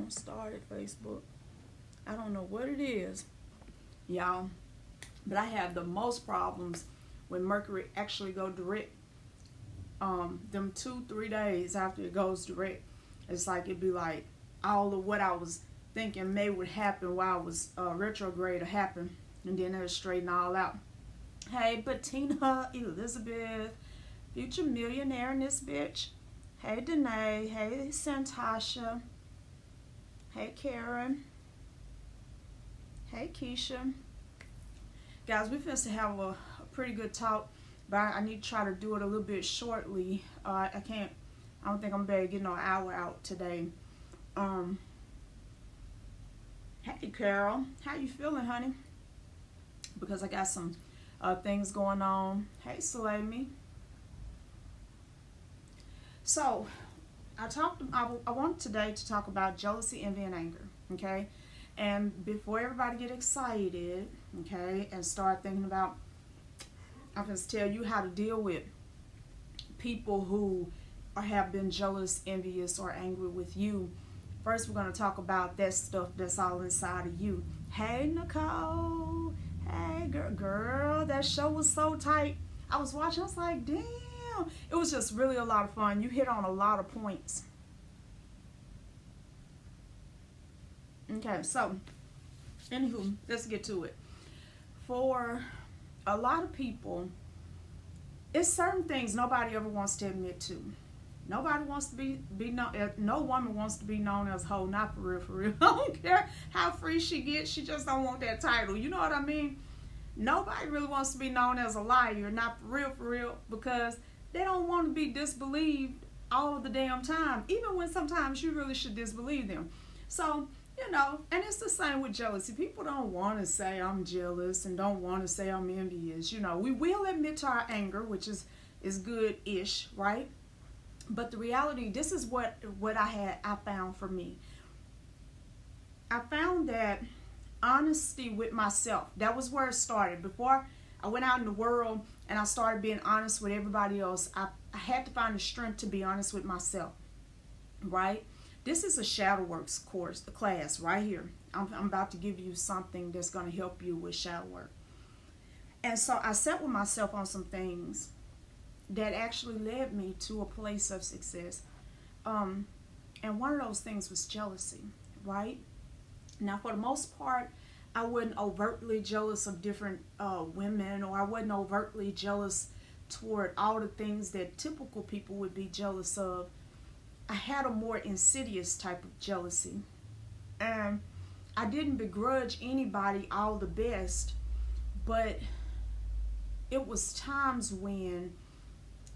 won't start at Facebook. I don't know what it is, y'all. But I have the most problems when Mercury actually go direct. Them 2-3 days after it goes direct, it's like it'd be like all of what I was thinking may would happen while I was retrograde to happen, and then it'll straighten all out. Hey, Bettina Elizabeth, future millionaire in this bitch. Hey, Danae. Hey, Santasha. Hey, Karen. Hey, Keisha. Guys, we finna to have a pretty good talk, but I need to try to do it a little bit shortly. I don't think I'm gonna get no hour out today. Hey, Carol. How you feeling, honey? Because I got some things going on. Hey, Salami. So, I want today to talk about jealousy, envy, and anger. Okay, and before everybody get excited, okay, and start thinking about, I'm going to tell you how to deal with people who have been jealous, envious, or angry with you. First, we're going to talk about that stuff that's all inside of you. Hey, Nicole. Hey, girl, that show was so tight. I was watching, I was like, damn. It was just really a lot of fun. You hit on a lot of points. Okay, so, anywho, let's get to it. For a lot of people, it's certain things nobody ever wants to admit to. Nobody wants to be known. No woman wants to be known as hoe. Not for real, for real. I don't care how free she gets. She just don't want that title. You know what I mean? Nobody really wants to be known as a liar. Not for real, because they don't want to be disbelieved all of the damn time. Even when sometimes you really should disbelieve them. So, you know, and it's the same with jealousy. People don't want to say I'm jealous and don't want to say I'm envious. You know, we will admit to our anger, which is good-ish, right? But the reality, this is what I found for me. I found that honesty with myself, that was where it started. Before I went out in the world and I started being honest with everybody else, I had to find the strength to be honest with myself, right? This is a shadow works course, the class right here. I'm about to give you something that's going to help you with shadow work. And so I sat with myself on some things that actually led me to a place of success. And one of those things was jealousy, right? Now, for the most part, I wasn't overtly jealous of different women, or I wasn't overtly jealous toward all the things that typical people would be jealous of. I had a more insidious type of jealousy. And I didn't begrudge anybody all the best, but it was times when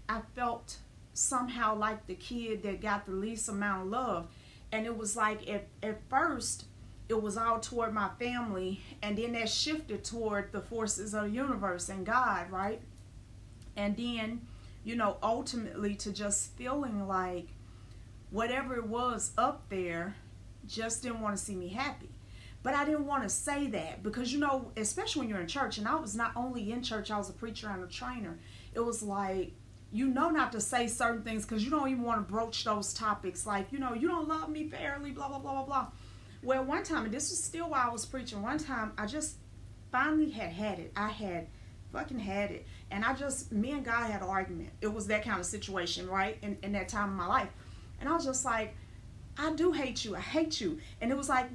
I felt somehow like the kid that got the least amount of love. And it was like at first, it was all toward my family, and then that shifted toward the forces of the universe and God, right? And then, you know, ultimately to just feeling like whatever it was up there just didn't want to see me happy. But I didn't want to say that because, you know, especially when you're in church, and I was not only in church, I was a preacher and a trainer. It was like, you know, not to say certain things because you don't even want to broach those topics. Like, you know, you don't love me fairly, blah, blah, blah, blah, blah. Well, one time, and this was still while I was preaching, one time I just finally had it. I had fucking had it. And me and God had an argument. It was that kind of situation, right? In that time of my life. And I was just like, I do hate you. I hate you. And it was like,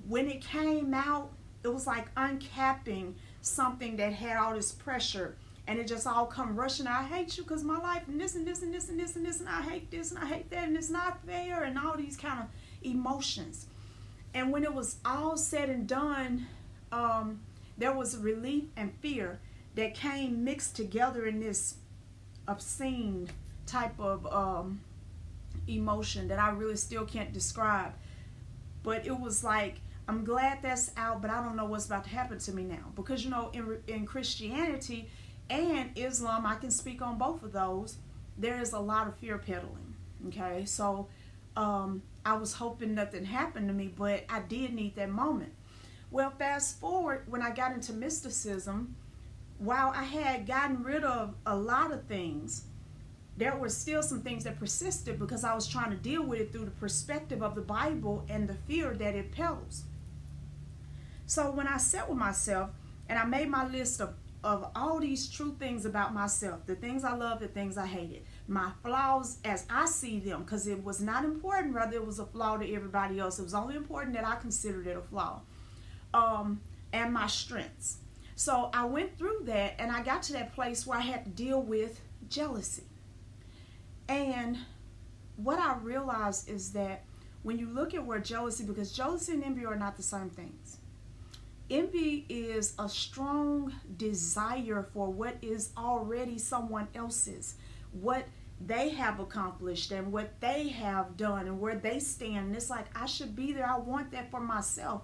when it came out, it was like uncapping something that had all this pressure. And it just all come rushing. I hate you because my life and this and this and this and this and this. And I hate this and I hate that. And it's not fair. And all these kind of emotions. And when it was all said and done, there was relief and fear that came mixed together in this obscene type of emotion that I really still can't describe. But it was like, I'm glad that's out, but I don't know what's about to happen to me now. Because, you know, in Christianity and Islam, I can speak on both of those, there is a lot of fear peddling. Okay, so I was hoping nothing happened to me, but I did need that moment. Well, fast forward, when I got into mysticism, while I had gotten rid of a lot of things, there were still some things that persisted because I was trying to deal with it through the perspective of the Bible and the fear that it peddles. So when I sat with myself and I made my list of all these true things about myself, the things I loved, the things I hated, my flaws as I see them, because it was not important whether it was a flaw to everybody else. It was only important that I considered it a flaw. And my strengths. So I went through that and I got to that place where I had to deal with jealousy. And what I realized is that when you look at where jealousy, because jealousy and envy are not the same things. Envy is a strong desire for what is already someone else's, what they have accomplished and what they have done and where they stand. And it's like, I should be there. I want that for myself.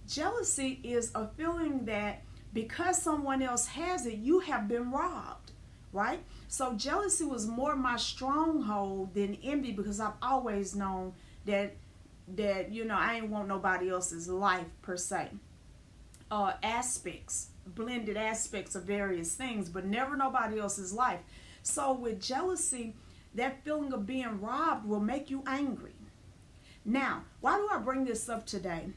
Jealousy is a feeling that because someone else has it, you have been robbed, right? So jealousy was more my stronghold than envy, because I've always known that I ain't want nobody else's life per se. Blended aspects of various things, but never nobody else's life. So with jealousy, that feeling of being robbed will make you angry. Now, why do I bring this up today?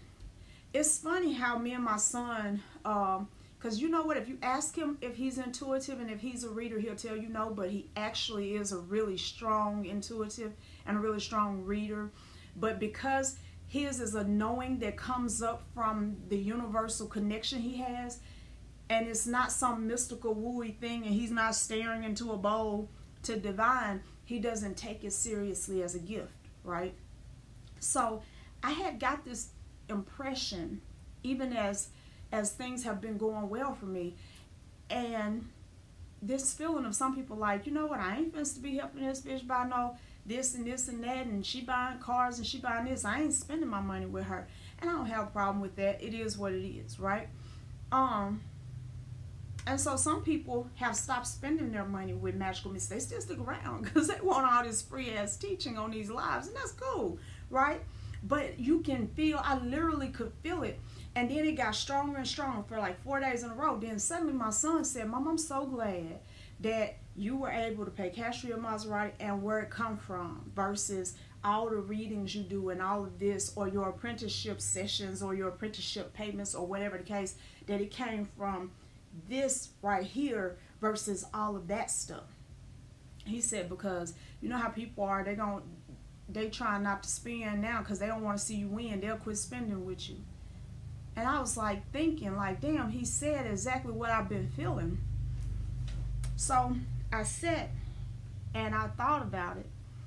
It's funny how me and my son, because you know what, if you ask him if he's intuitive and if he's a reader, he'll tell you no, but he actually is a really strong intuitive and a really strong reader. But because his is a knowing that comes up from the universal connection he has, and it's not some mystical wooey thing, and he's not staring into a bowl to divine, he doesn't take it seriously as a gift, right? So I had got this impression, even as things have been going well for me, and this feeling of some people like, you know what, I ain't supposed to be helping this bitch buy no this and this and that, and she buying cars and she buying this. I ain't spending my money with her, and I don't have a problem with that. It is what it is, right? And so some people have stopped spending their money with Magical Miss. They still stick around because they want all this free ass teaching on these lives, and that's cool, right? But you can feel, I literally could feel it. And then it got stronger and stronger for like 4 days in a row. Then suddenly my son said, Mom, I'm so glad that you were able to pay cash for your Maserati and where it come from versus all the readings you do and all of this, or your apprenticeship sessions or your apprenticeship payments or whatever the case, that it came from this right here versus all of that stuff. He said, because you know how people are, they try not to spend now because they don't want to see you win. They'll quit spending with you. And I was like thinking, like, damn, he said exactly what I've been feeling. So I sat and I thought about it,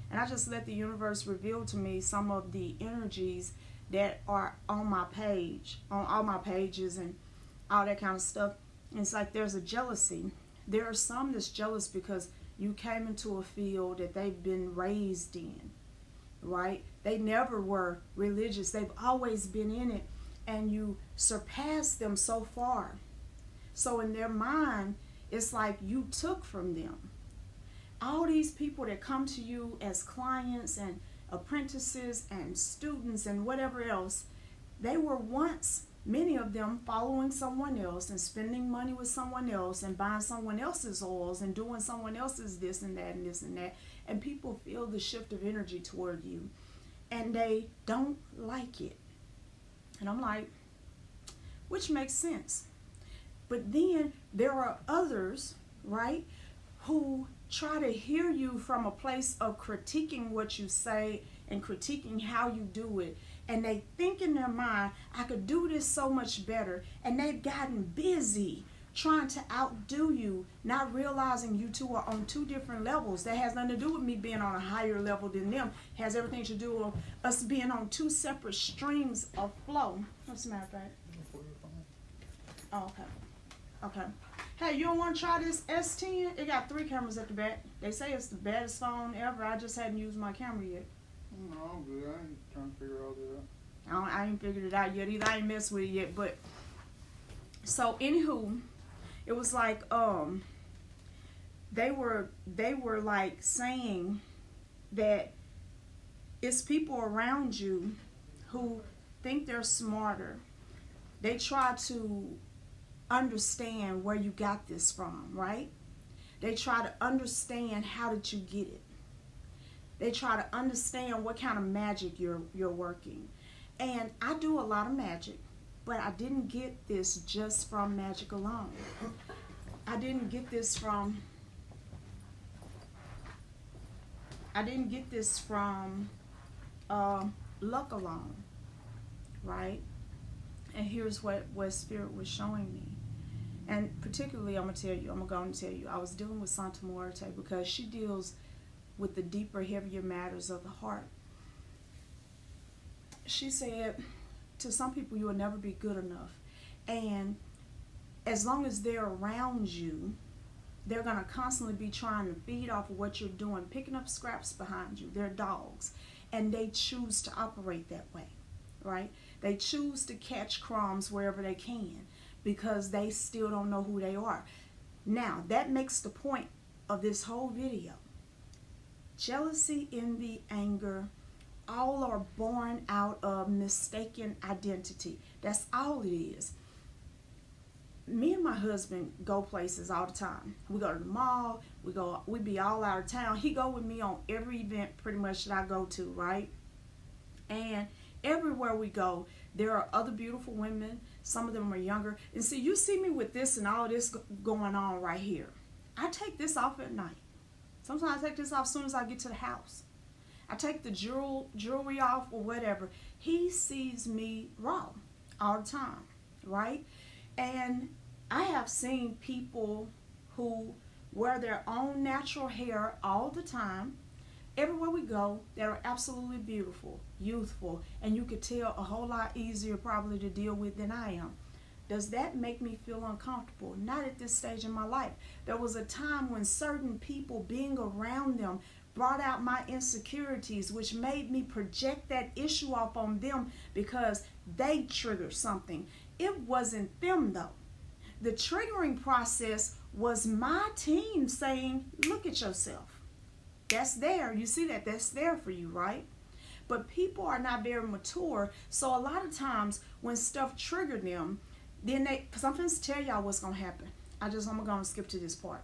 and I just let the universe reveal to me some of the energies that are on my page, on all my pages and all that kind of stuff. And it's like there's a jealousy. There are some that's jealous because you came into a field that they've been raised in, right? They never were religious. They've always been in it, and you surpassed them so far. So in their mind, it's like you took from them. All these people that come to you as clients and apprentices and students and whatever else, they were once, many of them, following someone else and spending money with someone else and buying someone else's oils and doing someone else's this and that and this and that. And people feel the shift of energy toward you, and they don't like it. And I'm like, which makes sense. But then there are others, right, who try to hear you from a place of critiquing what you say and critiquing how you do it. And they think in their mind, I could do this so much better. And they've gotten busy trying to outdo you, not realizing you two are on two different levels. That has nothing to do with me being on a higher level than them. It has everything to do with us being on two separate streams of flow. What's the matter, babe? Oh, okay. Okay. Hey, you don't want to try this S10? It got 3 cameras at the back. They say it's the baddest phone ever. I just hadn't used my camera yet. No, I'm good. I ain't trying to figure all that out. I ain't figured it out yet either. I ain't messed with it yet. But so anywho, it was like they were like saying that it's people around you who think they're smarter. They try to understand where you got this from, right? They try to understand, how did you get it? They try to understand what kind of magic you're working. And I do a lot of magic, but I didn't get this just from magic alone. I didn't get this from luck alone, right? And here's what Spirit was showing me. And particularly, I'm going to tell you, I was dealing with Santa Muerte because she deals with the deeper, heavier matters of the heart. She said, to some people, you will never be good enough. And as long as they're around you, they're going to constantly be trying to feed off of what you're doing, picking up scraps behind you. They're dogs. And they choose to operate that way, right? They choose to catch crumbs wherever they can because they still don't know who they are. Now, that makes the point of this whole video. Jealousy, envy, anger, all are born out of mistaken identity. That's all it is. Me and my husband go places all the time. We go to the mall, we be all out of town. He go with me on every event pretty much that I go to, right? And everywhere we go, there are other beautiful women. Some of them are younger. And see, you see me with this and all this going on right here. I take this off at night. Sometimes I take this off as soon as I get to the house. I take the jewelry off or whatever. He sees me raw all the time, right? And I have seen people who wear their own natural hair all the time. Everywhere we go, that are absolutely beautiful, youthful, and you could tell a whole lot easier probably to deal with than I am. Does that make me feel uncomfortable? Not at this stage in my life. There was a time when certain people being around them brought out my insecurities, which made me project that issue off on them because they triggered something. It wasn't them though. The triggering process was my team saying, look at yourself. That's there. You see that? That's there for you, right? But people are not very mature. So a lot of times when stuff triggered them, then sometimes tell y'all what's going to happen. I'm going to skip to this part.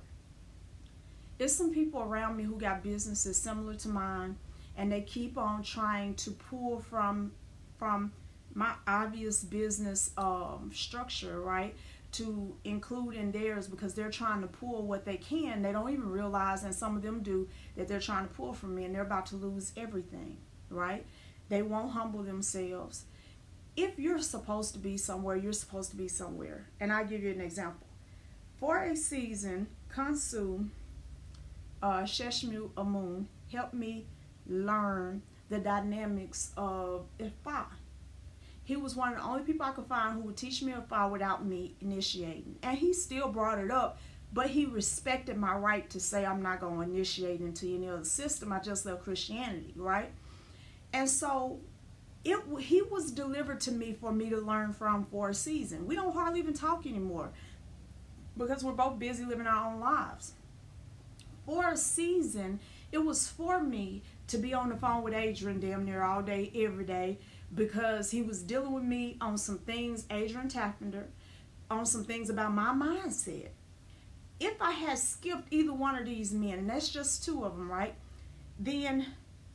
There's some people around me who got businesses similar to mine, and they keep on trying to pull from my obvious business structure, right, to include in theirs because they're trying to pull what they can. They don't even realize, and some of them do, that they're trying to pull from me and they're about to lose everything, right? They won't humble themselves. If you're supposed to be somewhere, you're supposed to be somewhere. And I'll give you an example. For a season, Kansu Sheshmu Amun helped me learn the dynamics of Ifa. He was one of the only people I could find who would teach me Ifa without me initiating. And he still brought it up, but he respected my right to say I'm not going to initiate into any other system. I just love Christianity, right? And so he was delivered to me for me to learn from for a season. We don't hardly even talk anymore because we're both busy living our own lives. For a season, it was for me to be on the phone with Adrian damn near all day, every day, because he was dealing with me on some things, Adrian Tappender, on some things about my mindset. If I had skipped either one of these men, and that's just two of them, right, then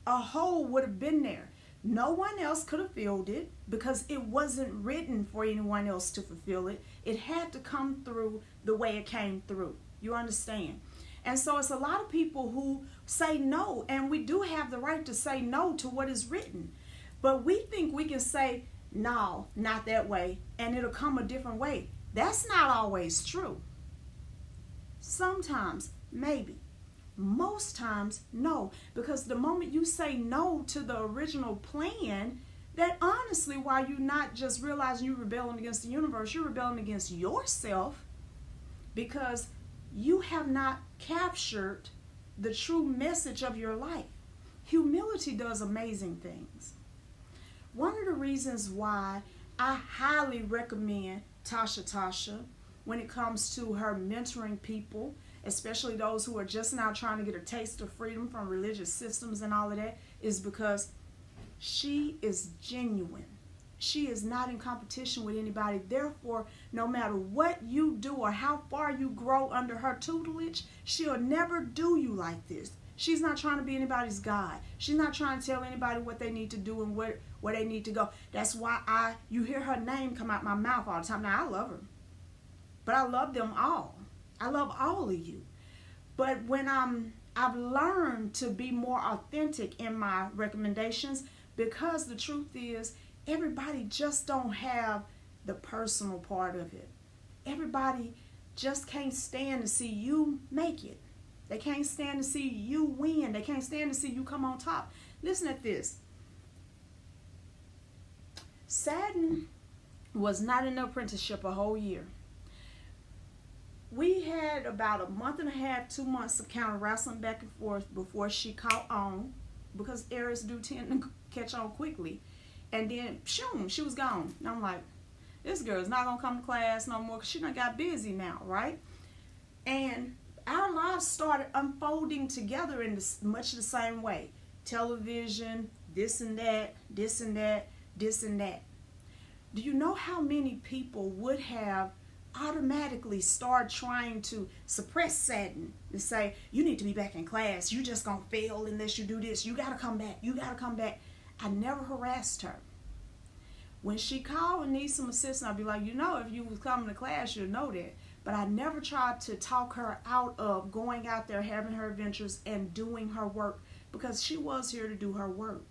a hole would have been there. No one else could have filled it because it wasn't written for anyone else to fulfill it. It had to come through the way it came through. You understand? And so it's a lot of people who say no, and we do have the right to say no to what is written. But we think we can say, no, not that way, and it'll come a different way. That's not always true. Sometimes, maybe. Most times, no. Because the moment you say no to the original plan, that honestly, while you're not just realizing you're rebelling against the universe, you're rebelling against yourself because you have not captured the true message of your life. Humility does amazing things. One of the reasons why I highly recommend Tasha when it comes to her mentoring people, especially those who are just now trying to get a taste of freedom from religious systems and all of that, is because she is genuine. She is not in competition with anybody. Therefore, no matter what you do or how far you grow under her tutelage, she'll never do you like this. She's not trying to be anybody's guide. She's not trying to tell anybody what they need to do and where they need to go. That's why you hear her name come out my mouth all the time. Now, I love her, but I love them all. I love all of you. But when I've learned to be more authentic in my recommendations, because the truth is, everybody just don't have the personal part of it. Everybody just can't stand to see you make it. They can't stand to see you win. They can't stand to see you come on top. Listen at this. Sadden was not in the apprenticeship a whole year. We had about a month and a half, 2 months of kind of wrestling back and forth before she caught on, because errors do tend to catch on quickly. And then, shoom, she was gone. And I'm like, this girl's not going to come to class no more because she done got busy now, right? And our lives started unfolding together in much the same way. Television, this and that, this and that, this and that. Do you know how many people would have automatically start trying to suppress Sadden and say, you need to be back in class. You just going to fail unless you do this. You got to come back. You got to come back. I never harassed her. When she called and needs some assistance, I'd be like, if you was coming to class, you'd know that. But I never tried to talk her out of going out there, having her adventures, and doing her work, because she was here to do her work.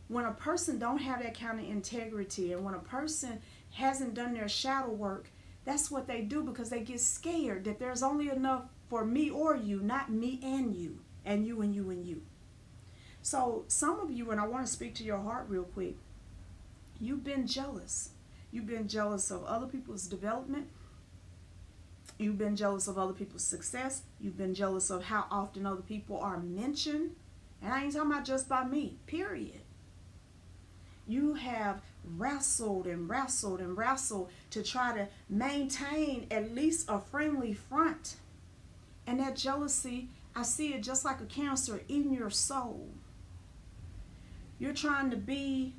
When a person don't have that kind of integrity, and when a person hasn't done their shadow work, that's what they do, because they get scared that there's only enough for me or you, not me and you, and you and you and you. So some of you, and I want to speak to your heart real quick, you've been jealous. You've been jealous of other people's development. You've been jealous of other people's success. You've been jealous of how often other people are mentioned. And I ain't talking about just by me, period. You have wrestled and wrestled and wrestled to try to maintain at least a friendly front. And that jealousy, I see it just like a cancer in your soul. You're trying to be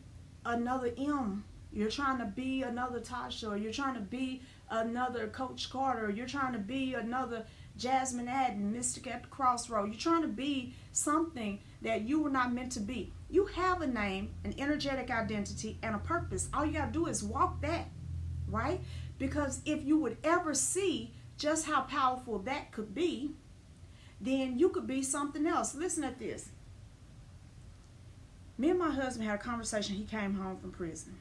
another M. You're trying to be another Tasha. Or you're trying to be another Coach Carter. You're trying to be another Jasmine Adden, Mystic at the Crossroad. You're trying to be something that you were not meant to be. You have a name, an energetic identity, and a purpose. All you got to do is walk that, right? Because if you would ever see just how powerful that could be, then you could be something else. Listen at this. Me and my husband had a conversation. He came home from prison.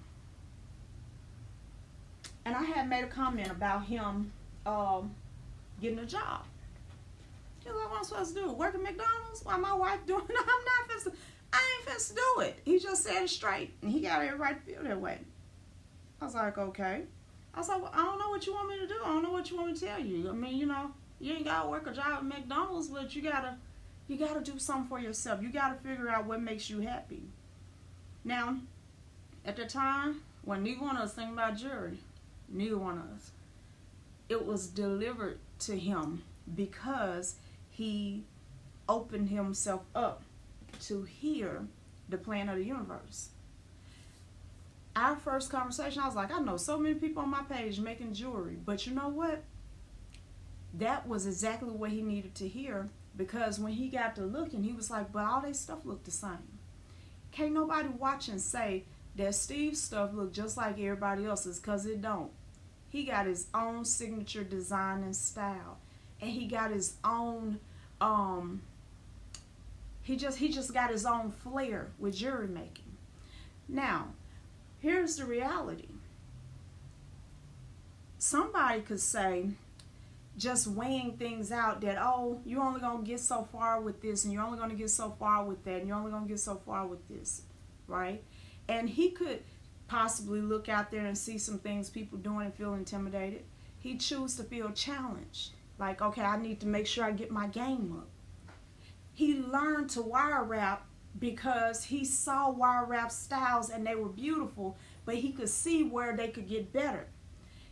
And I had made a comment about him getting a job. He was like, what am I supposed to do? Work at McDonald's? While my wife doing it? I ain't supposed to do it. He just said it straight. And he got every right to feel that way. I was like, okay. I was like, well, I don't know what you want me to do. I don't know what you want me to tell you. I mean, you ain't got to work a job at McDonald's, but you got to do something for yourself. You got to figure out what makes you happy. Now, at the time, when neither one of us think about jury, neither one of us, it was delivered to him because he opened himself up to hear the plan of the universe. Our first conversation, I was like, I know so many people on my page making jewelry, but you know what? That was exactly what he needed to hear, because when he got to looking, he was like, but all their stuff looked the same. Can't nobody watch and say that Steve's stuff look just like everybody else's, because it don't. He got his own signature design and style, and he got his own he just got his own flair with jewelry making. Now, here's the reality. Somebody could say, just weighing things out, that, oh, you're only going to get so far with this, and you're only going to get so far with that, and you're only going to get so far with this, right? And he could possibly look out there and see some things people doing and feel intimidated. He'd choose to feel challenged. Like, okay, I need to make sure I get my game up. He learned to wire wrap because he saw wire wrap styles and they were beautiful, but he could see where they could get better.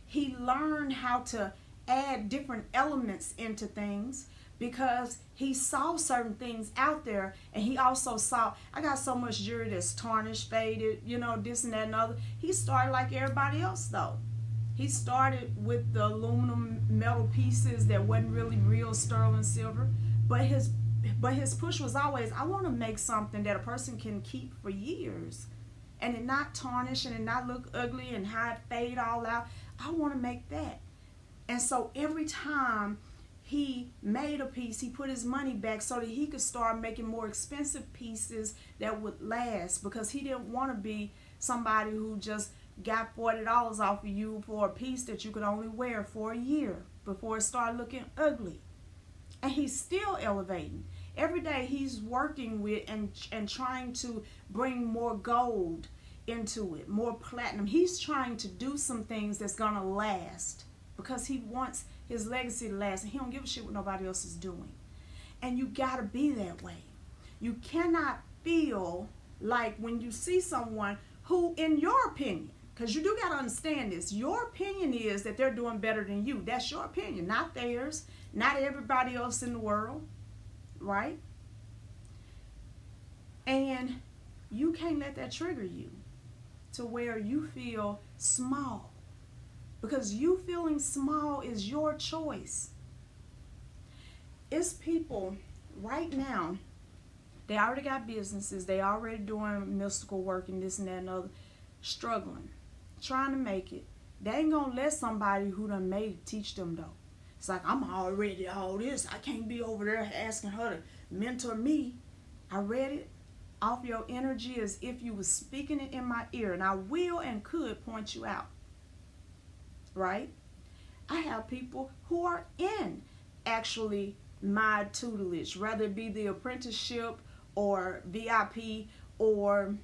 He learned how to add different elements into things because he saw certain things out there, and he also saw, I got so much jewelry that's tarnished, faded, this and that and other. He started like everybody else though. He started with the aluminum metal pieces that wasn't really real sterling silver, but his push was always, I want to make something that a person can keep for years, and it not tarnish and it not look ugly and how it fade all out. I want to make that. And so every time he made a piece, he put his money back so that he could start making more expensive pieces that would last, because he didn't want to be somebody who just got $40 off of you for a piece that you could only wear for a year before it started looking ugly. And he's still elevating. Every day he's working with and trying to bring more gold into it, more platinum. He's trying to do some things that's going to last, because he wants his legacy to last, and he don't give a shit what nobody else is doing. And you got to be that way. You cannot feel like when you see someone who, in your opinion, because you do got to understand this, your opinion is that they're doing better than you. That's your opinion, not theirs, not everybody else in the world, right? And you can't let that trigger you to where you feel small, because you feeling small is your choice. It's people right now, they already got businesses, they already doing mystical work and this and that and other, struggling, trying to make it. They ain't gonna let somebody who done made it teach them though. It's like, I'm already all this, I can't be over there asking her to mentor me. I read it off your energy as if you was speaking it in my ear, and I will and could point you out. Right? I have people who are in actually my tutelage, whether it be the apprenticeship or VIP or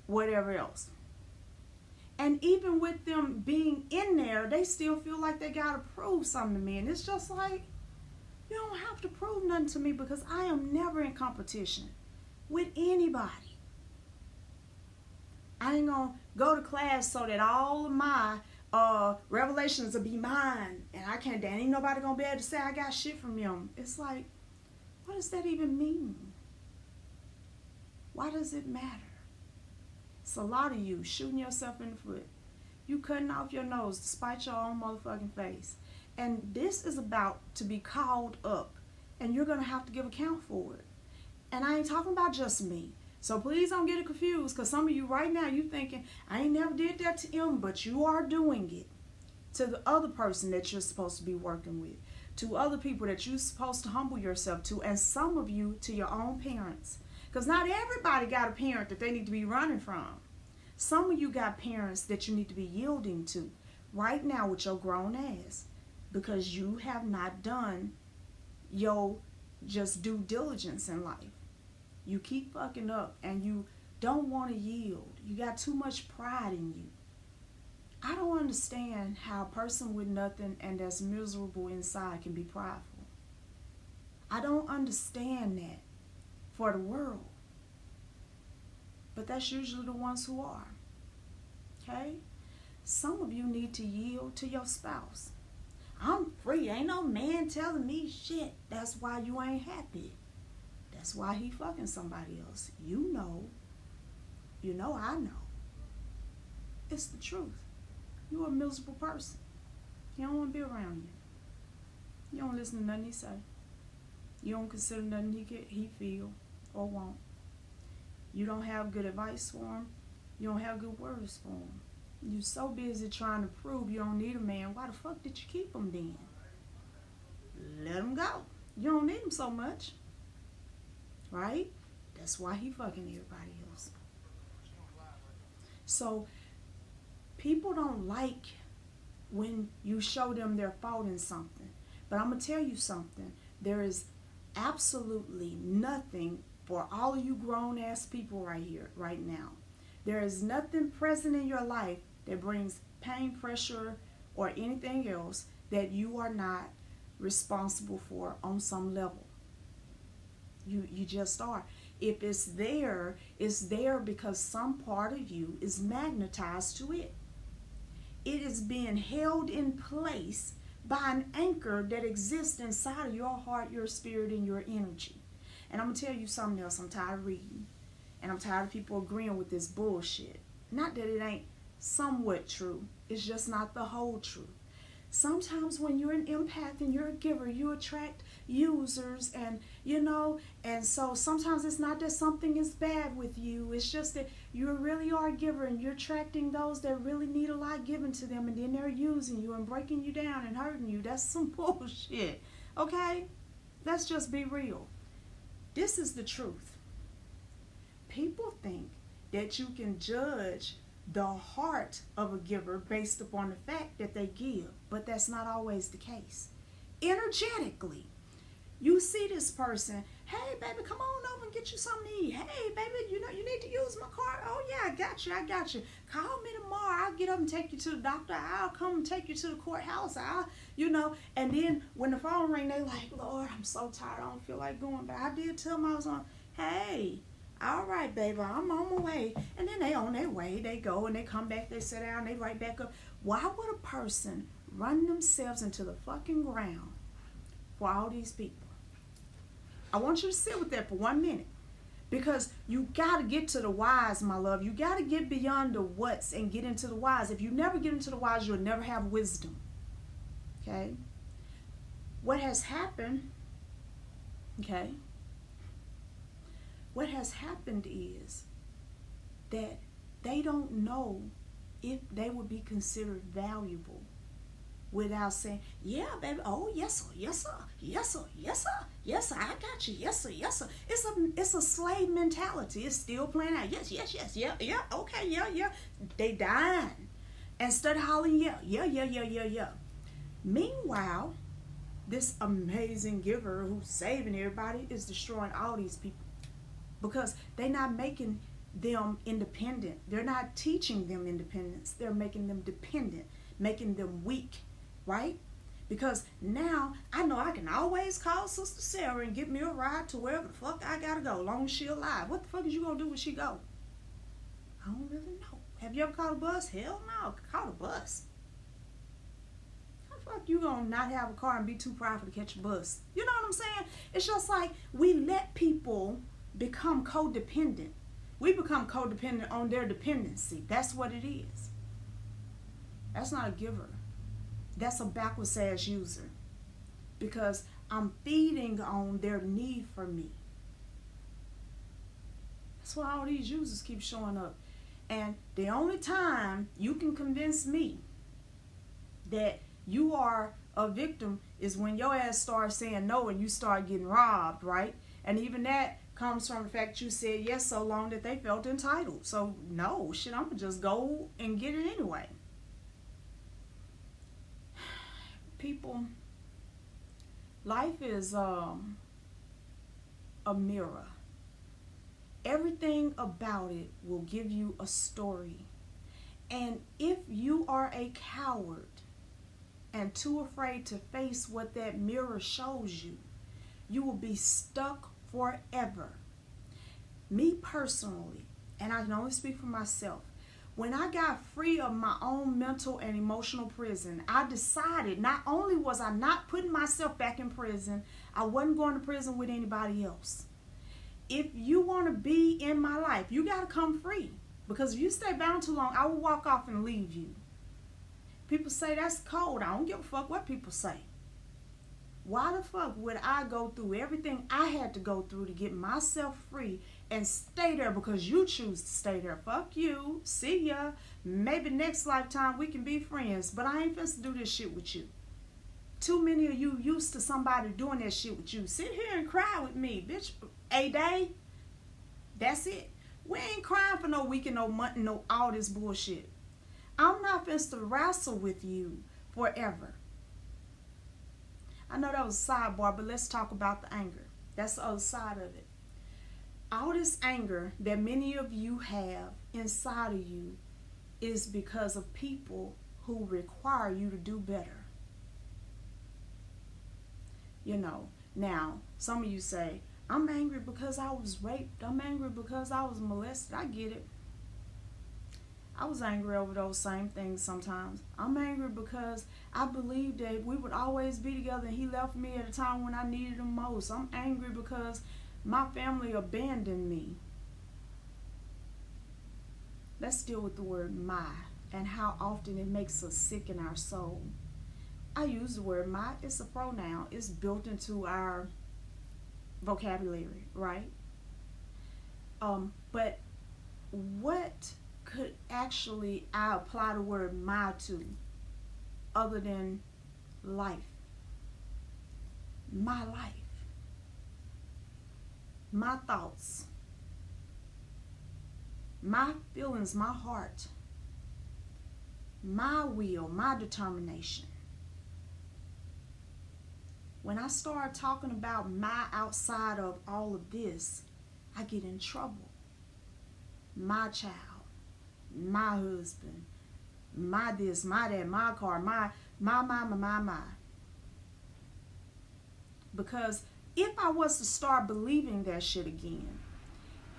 whatever else. And even with them being in there, they still feel like they gotta prove something to me. And it's just like, you don't have to prove nothing to me, because I am never in competition with anybody. I ain't gonna go to class so that all of my revelations will be mine, and there ain't nobody gonna be able to say I got shit from him. It's like, what does that even mean? Why does it matter? It's a lot of you shooting yourself in the foot. You cutting off your nose to spite your own motherfucking face. And this is about to be called up, and you're gonna have to give account for it. And I ain't talking about just me. So please don't get it confused, because some of you right now, you thinking, I ain't never did that to him, but you are doing it to the other person that you're supposed to be working with, to other people that you're supposed to humble yourself to, and some of you to your own parents. Because not everybody got a parent that they need to be running from. Some of you got parents that you need to be yielding to right now with your grown ass, because you have not done your just due diligence in life. You keep fucking up and you don't want to yield. You got too much pride in you. I don't understand how a person with nothing and that's miserable inside can be prideful. I don't understand that for the world. But that's usually the ones who are. Okay? Some of you need to yield to your spouse. I'm free. Ain't no man telling me shit. That's why you ain't happy. That's why he fucking somebody else. You know. You know I know. It's the truth. You're a miserable person. He don't want to be around you. You don't listen to nothing he say. You don't consider nothing he feel or want. You don't have good advice for him. You don't have good words for him. You're so busy trying to prove you don't need a man. Why the fuck did you keep him then? Let him go. You don't need him so much. Right? That's why he fucking everybody else. So, people don't like when you show them their fault in something. But I'm going to tell you something. There is absolutely nothing for all of you grown-ass people right here, right now. There is nothing present in your life that brings pain, pressure, or anything else that you are not responsible for on some level. You just are. If it's there because some part of you is magnetized to it. It is being held in place by an anchor that exists inside of your heart, your spirit, and your energy. And I'm going to tell you something else I'm tired of reading. And I'm tired of people agreeing with this bullshit. Not that it ain't somewhat true. It's just not the whole truth. Sometimes when you're an empath and you're a giver, you attract users, and and so sometimes it's not that something is bad with you. It's just that you really are a giver and you're attracting those that really need a lot given to them, and then they're using you and breaking you down and hurting you. That's some bullshit. Okay? Let's just be real. This is the truth. People think that you can judge the heart of a giver based upon the fact that they give, but that's not always the case. Energetically, you see this person, hey baby, come on over and get you something to eat. Hey baby, you need to use my card. Oh yeah, I got you. Call me tomorrow. I'll get up and take you to the doctor. I'll come and take you to the courthouse. And then when the phone ring, they like, Lord, I'm so tired. I don't feel like going. But I did tell them I was on. Hey, all right, baby, I'm on my way. And then they on their way. They go and they come back. They sit down. They right back up. Why would a person run themselves into the fucking ground for all these people? I want you to sit with that for 1 minute. Because you got to get to the whys, my love. You got to get beyond the whats and get into the whys. If you never get into the whys, you'll never have wisdom. Okay? What has happened, okay? What has happened is that they don't know if they would be considered valuable without saying, yeah, baby, oh, yes, sir, yes, sir, yes, sir, yes, sir, yes, sir, I got you, yes, sir, yes, sir. It's a slave mentality. It's still playing out. Yes, yeah, okay, yeah. They dying. Instead of hollering, yeah. Meanwhile, this amazing giver who's saving everybody is destroying all these people because they're not making them independent. They're not teaching them independence. They're making them dependent, making them weak, right? Because now I know I can always call Sister Sarah and get me a ride to wherever the fuck I gotta go, long as she alive. What the fuck is you gonna do when she go? I don't really know. Have you ever called a bus? Hell no, call a bus. How the fuck you gonna not have a car and be too prideful to catch a bus? You know what I'm saying? It's just like we let people become codependent. We become codependent on their dependency. That's what it is. That's not a giver. That's a backwards ass user. Because I'm feeding on their need for me. That's why all these users keep showing up. And the only time you can convince me that you are a victim is when your ass starts saying no and you start getting robbed, right? And even that comes from the fact you said yes so long that they felt entitled. So no, shit, I'm gonna just go and get it anyway. People, life is a mirror. Everything about it will give you a story. And if you are a coward and too afraid to face what that mirror shows you, you will be stuck forever. Me personally, and I can only speak for myself, when I got free of my own mental and emotional prison, I decided not only was I not putting myself back in prison, I wasn't going to prison with anybody else. If you want to be in my life, you got to come free. Because if you stay bound too long, I will walk off and leave you. People say that's cold. I don't give a fuck what people say. Why the fuck would I go through everything I had to go through to get myself free and stay there because you choose to stay there? Fuck you. See ya. Maybe next lifetime we can be friends, but I ain't finna do this shit with you. Too many of you used to somebody doing that shit with you. Sit here and cry with me, bitch. A day. That's it. We ain't crying for no week and no month and no all this bullshit. I'm not finna wrestle with you forever. I know that was a sidebar, but let's talk about the anger. That's the other side of it. All this anger that many of you have inside of you is because of people who require you to do better. You know, now, some of you say, I'm angry because I was raped. I'm angry because I was molested. I get it. I was angry over those same things sometimes. I'm angry because I believed that we would always be together and he left me at a time when I needed him most. I'm angry because my family abandoned me. Let's deal with the word my and how often it makes us sick in our soul. I use the word my. It's a pronoun. It's built into our vocabulary, right? But what could actually I apply the word my to other than life? My life. My thoughts. My feelings, my heart. My will, my determination. When I start talking about my outside of all of this, I get in trouble. My child, my husband, my this, my that, my car, my. Because if I was to start believing that shit again,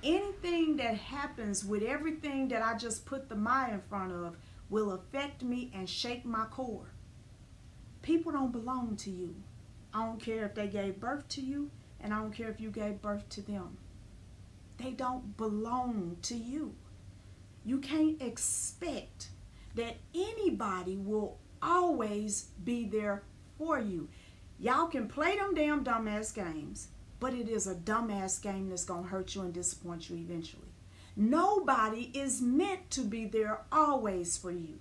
anything that happens with everything that I just put the my in front of will affect me and shake my core. People don't belong to you. I don't care if they gave birth to you, and I don't care if you gave birth to them. They don't belong to you. You can't expect that anybody will always be there for you. Y'all can play them damn dumbass games, but it is a dumbass game that's going to hurt you and disappoint you eventually. Nobody is meant to be there always for you.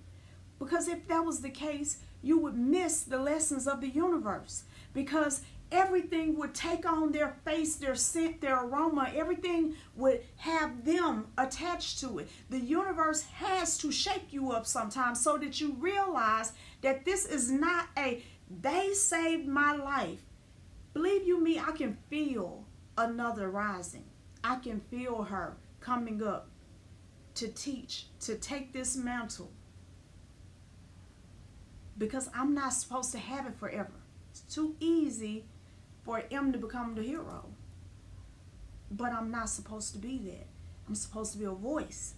Because if that was the case, you would miss the lessons of the universe. Because everything would take on their face, their scent, their aroma. Everything would have them attached to it. The universe has to shake you up sometimes so that you realize that this is not they saved my life. Believe you me, I can feel another rising. I can feel her coming up to teach, to take this mantle. Because I'm not supposed to have it forever. It's too easy for him to become the hero. But I'm not supposed to be that. I'm supposed to be a voice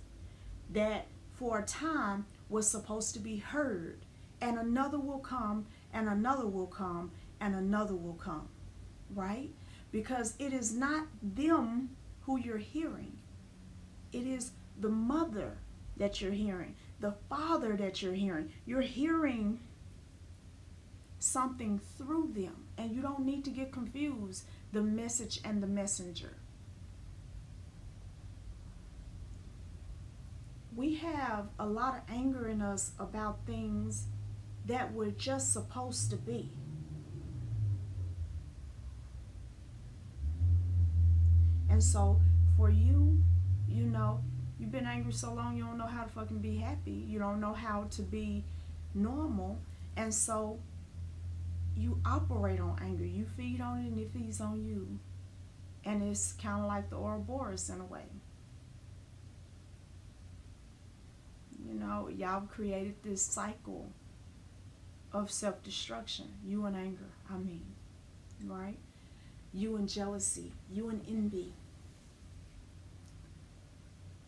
that for a time was supposed to be heard. And another will come, and another will come, and another will come. Right? Because it is not them who you're hearing. It is the mother that you're hearing, the father that you're hearing. You're hearing something through them, and you don't need to get confused, the message and the messenger. We have a lot of anger in us about things that were just supposed to be. And so for you, you know, you've been angry so long you don't know how to fucking be happy. You don't know how to be normal. And so you operate on anger. You feed on it and it feeds on you. And it's kind of like the Ouroboros in a way. You know, y'all created this cycle of self-destruction. You and anger, I mean, right? You and jealousy, you and envy.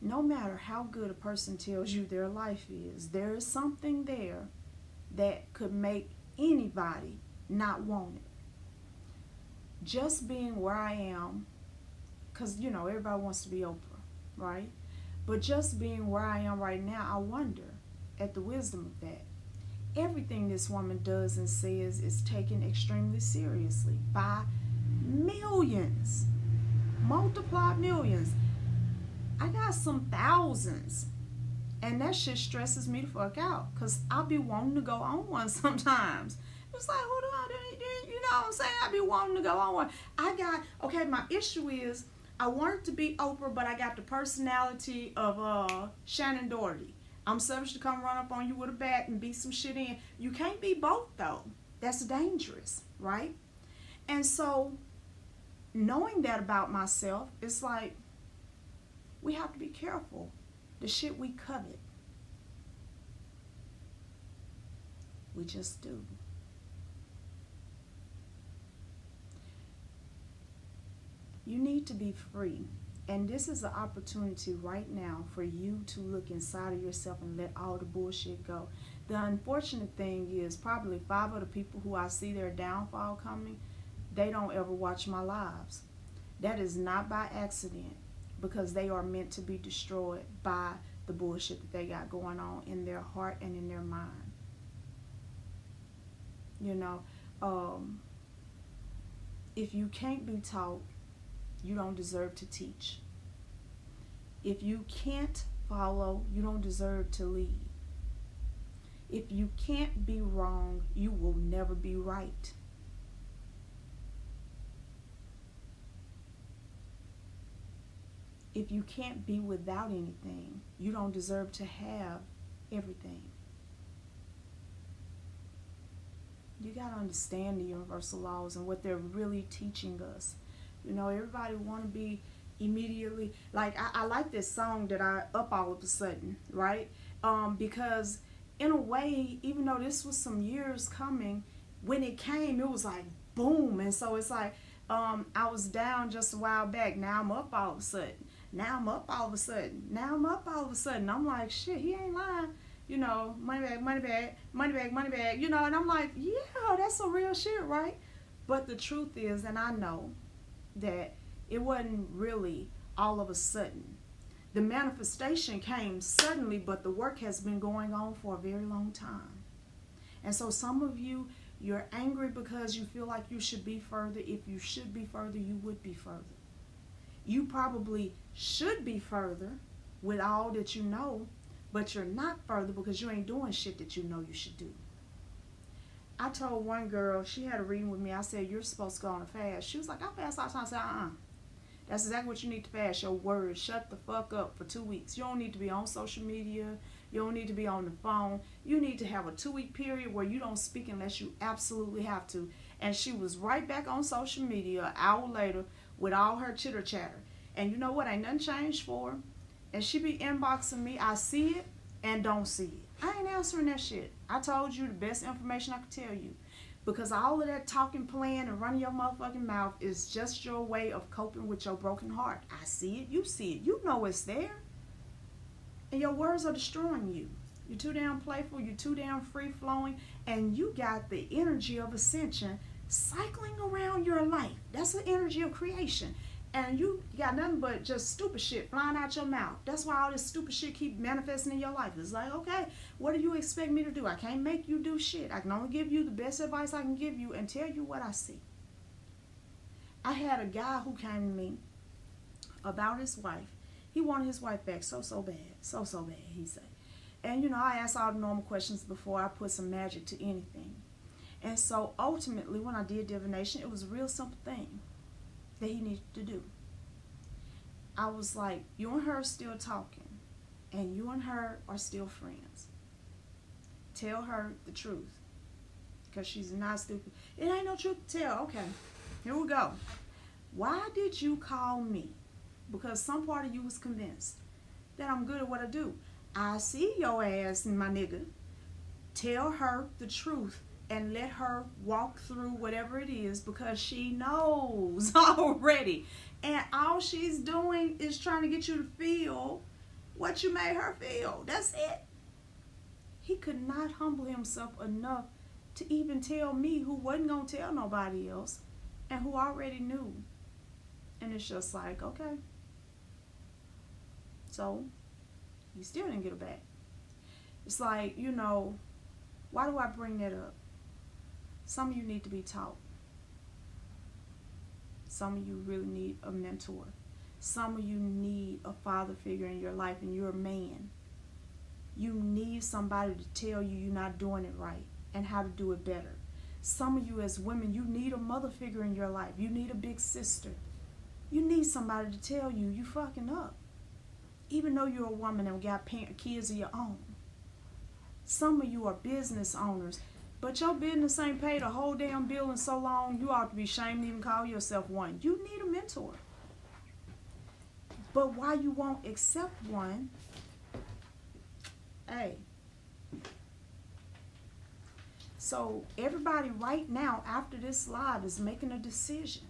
No matter how good a person tells you their life is, there is something there that could make anybody not want it. Just being where I am, because, you know, everybody wants to be Oprah, right? But just being where I am right now, I wonder at the wisdom of that. Everything this woman does and says is taken extremely seriously by millions, multiplied millions. I got some thousands, and that shit stresses me the fuck out, because I'll be wanting to go on one sometimes. It's like, hold on, you know what I'm saying? I be wanting to go on one. My issue is, I wanted to be Oprah, but I got the personality of Shannon Doherty. I'm supposed to come run up on you with a bat and beat some shit in. You can't be both, though. That's dangerous, right? And so, knowing that about myself, it's like, we have to be careful. The shit we covet. We just do. You need to be free. And this is an opportunity right now for you to look inside of yourself and let all the bullshit go. The unfortunate thing is probably 5 of the people who I see their downfall coming, they don't ever watch my lives. That is not by accident, because they are meant to be destroyed by the bullshit that they got going on in their heart and in their mind. You know, if you can't be taught, you don't deserve to teach. If you can't follow, you don't deserve to lead. If you can't be wrong, you will never be right. If you can't be without anything, you don't deserve to have everything. You got to understand the universal laws and what they're really teaching us. You know, everybody want to be immediately, like, I like this song that I up all of a sudden, right? Because in a way, even though this was some years coming, when it came, it was like boom. And so it's like, I was down just a while back. Now I'm up all of a sudden. Now I'm up all of a sudden. Now I'm up all of a sudden. I'm like, shit, he ain't lying. You know, money bag, money bag, money bag, money bag. You know, and I'm like, yeah, that's some real shit, right? But the truth is, and I know that it wasn't really all of a sudden. The manifestation came suddenly, but the work has been going on for a very long time. And so some of you, you're angry because you feel like you should be further. If you should be further, you would be further. You probably should be further with all that you know, but you're not further because you ain't doing shit that you know you should do. I told one girl, she had a reading with me, I said, you're supposed to go on a fast. She was like, I fast all the time. I said, That's exactly what you need to fast, your words. Shut the fuck up for 2 weeks. You don't need to be on social media. You don't need to be on the phone. You need to have a 2-week period where you don't speak unless you absolutely have to. And she was right back on social media an hour later with all her chitter chatter. And you know what? Ain't nothing changed for her. And she be inboxing me. I see it and don't see it. I ain't answering that shit. I told you the best information I could tell you. Because all of that talking, playing, and running your motherfucking mouth is just your way of coping with your broken heart. I see it. You see it. You know it's there. And your words are destroying you. You're too damn playful. You're too damn free-flowing. And you got the energy of ascension cycling around your life. That's the energy of creation. And you got nothing but just stupid shit flying out your mouth. That's why all this stupid shit keep manifesting in your life. It's like, okay, what do you expect me to do? I can't make you do shit. I can only give you the best advice I can give you and tell you what I see. I had a guy who came to me about his wife. He wanted his wife back so bad. So bad, he said. And, you know, I asked all the normal questions before I put some magic to anything. And so, ultimately, when I did divination, it was a real simple thing that he needed to do. I was like, you and her are still talking, and you and her are still friends. Tell her the truth, because she's not stupid. It ain't no truth to tell. Okay, here we go. Why did you call me? Because some part of you was convinced that I'm good at what I do. I see your ass, my nigga. Tell her the truth and let her walk through whatever it is, because she knows already. And all she's doing is trying to get you to feel what you made her feel. That's it. He could not humble himself enough to even tell me, who wasn't going to tell nobody else and who already knew. And it's just like, okay. So, you still didn't get her back. It's like, you know, why do I bring that up? Some of you need to be taught. Some of you really need a mentor. Some of you need a father figure in your life, and you're a man. You need somebody to tell you you're not doing it right and how to do it better. Some of you as women, you need a mother figure in your life. You need a big sister. You need somebody to tell you you fucking up, even though you're a woman and got kids of your own. Some of you are business owners, but your business ain't paid a whole damn bill in so long, you ought to be ashamed to even call yourself one. You need a mentor. But why you won't accept one, hey. So everybody right now after this live is making a decision.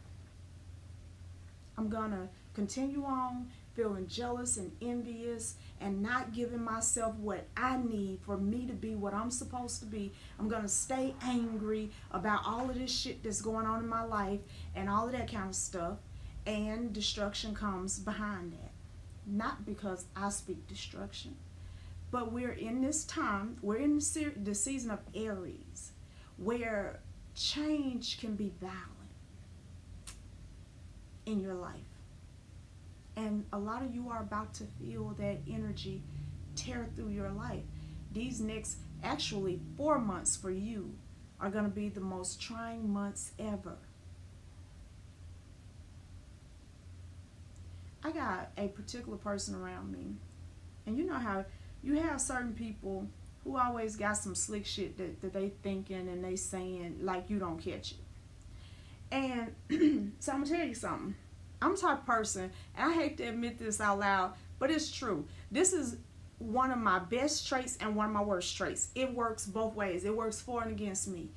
I'm going to continue on feeling jealous and envious and not giving myself what I need for me to be what I'm supposed to be. I'm going to stay angry about all of this shit that's going on in my life and all of that kind of stuff. And destruction comes behind that. Not because I speak destruction, but we're in this time, we're in the season of Aries, where change can be violent in your life. And a lot of you are about to feel that energy tear through your life. These next, actually 4 months for you, are going to be the most trying months ever. I got a particular person around me, and you know how you have certain people who always got some slick shit that they thinking and they saying like you don't catch it. And so I'm going to tell you something. I'm the type of person, and I hate to admit this out loud, but it's true. This is one of my best traits and one of my worst traits. It works both ways. It works for and against me.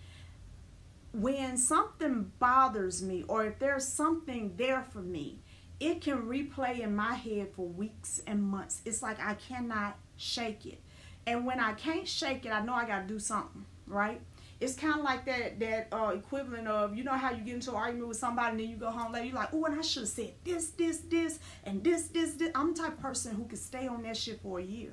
When something bothers me, or if there's something there for me, it can replay in my head for weeks and months. It's like I cannot shake it. And when I can't shake it, I know I got to do something, right? It's kind of like that equivalent of, you know how you get into an argument with somebody and then you go home later, you're like, oh, and I should have said this, and this. I'm the type of person who could stay on that shit for a year.